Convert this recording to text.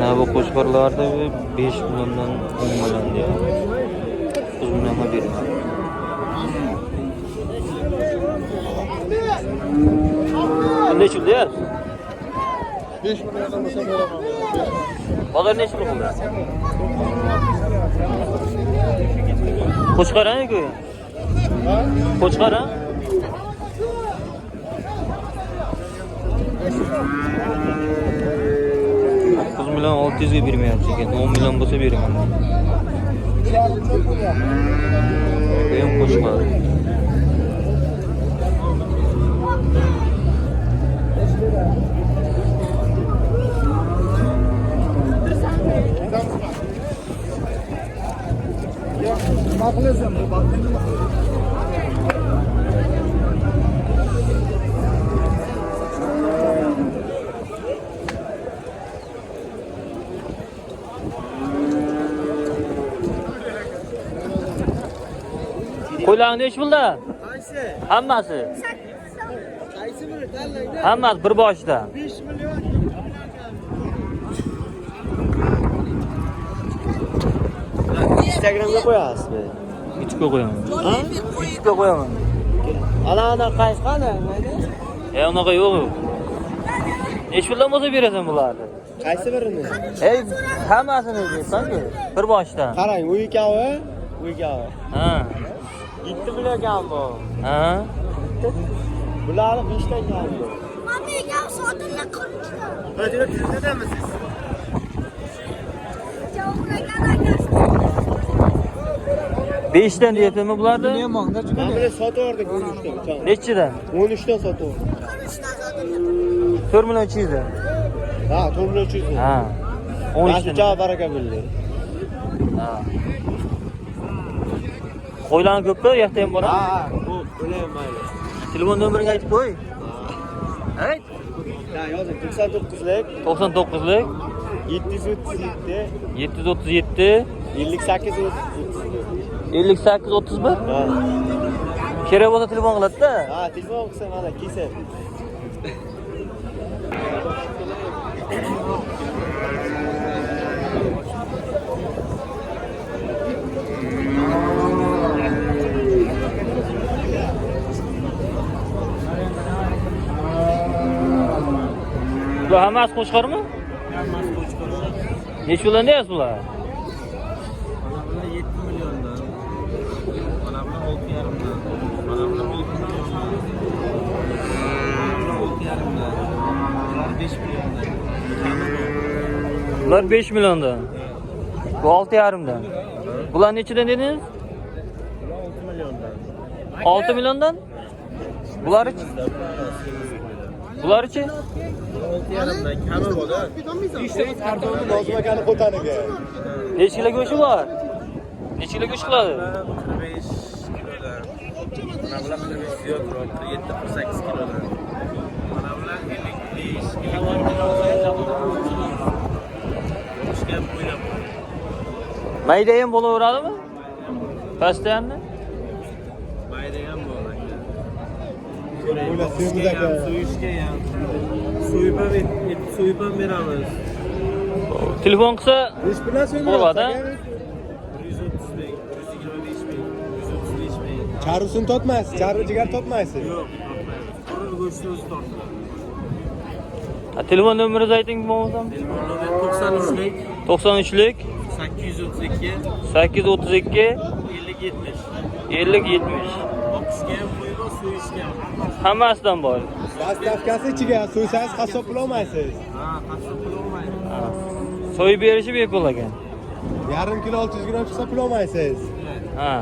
Mana bu qo'shqorlarda 5 milliondan 10 million diyor. 9 millionga bergan. Ne çıktı ya? 5 milyondan olsa beraman. Pazar ne çıktı burada? Qo'shqor ha ku? Ha? Qo'shqor ha? 9 milyon 600 ga bermayapti ekan. 10 million bo'lsa beraman. Benim qo'shqor. Bakılırsan bu bakılır mı? Qo'ylarni nech pulda? Qaysi? Hammasi. Qaysi biri tanlaydi? Hammasi bir boshda. 5 milyon. Instagramga qo'yasizmi? YouTube'ga qo'yaman. Ha? YouTube'ga qo'yaman. Ana qaysi qani? Unaqa yo'q. Nech puldan bo'lsa berasan bularni? Qaysi birini? Ey, hammasini deysan-ku, bir boshdan. Qarang, u ikkovi, u ikkovi. Ha. 7 million kam bu. Ha? Bularni 5 dan kam bu. Mami, ya so'dinla qilishdi. Hozir tuzatamiz. Javoblarga 5 dan deyapsizmi bularni? Mana buni sotib 13 dan. Nechidan? 13 dan sotib. 4 million 200 dan. Ha, 4 million 300. Ha. 13 dan. Javob baraka bo'ldi. Ha. Qo'ylarni ko'pda, yoqda ham bor. Ha, bu o'layam mayli. Telefon nomerini aytib qo'y. Ayt. Ha, yozing 99lik 99lik 737 737 58 58 31. Ha. Kerak bo'lsa telefon qiladi-da. Ha, telefon qilsa mana kelsin. Bular hammasi qo'shqormi? Hammasi qo'shqor. Nech puldan deyapsiz bular? Mana bular 7 milliondan. Mana bular 6,5dan. Mana bular 1 milliondan. Bular 6,5dan. Bular 5 milliondan. Bular 5 milliondan. Bu 6,5dan. Bular nechidan dedingiz? Bular 6 milliondan. 6 milliondan? Bular-chi? Bular-chi? 6,5dan kami bor-da. İşte kartonu Nozim akani qo'taniga. Necha kilo go'shti bor? Necha kilo go'sht qiladi? 45 kilodan. Mana bular 45 ziyodroq, 7-8 kilodan. Mana bular 55 kilodan. Boshqa bo'ylab. Mayda ham bo'laveradimi? Pastda hammi? Mayda ham bor. O'yla suyimiz aka. So'yishga ham. So'yib ham beramiz. Telefon qilsa Ish bilan suyimiz. bo'ladi. 130 ming, 125 ming, 135 ming. Charusini totmaysiz, charu jigar totmaysiz. Yo'q, qurur go'shti o'zi tortiladi. Telefon nomeringizni ayting bo'lmasam. Telefon nomeri 93lik 93lik 832 832 50 70. 50 70. O'qishga ham qo'yib, so'yishga ham. Hammasidan bor. Dastavkasi ichiga so'ysangiz qassob pul olmaysiz. Ha, qassob pul olmaydi. So'yib berishi bepul ekan. Yarim kilo 600 gram chiqsa pul olmaysiz. Ha.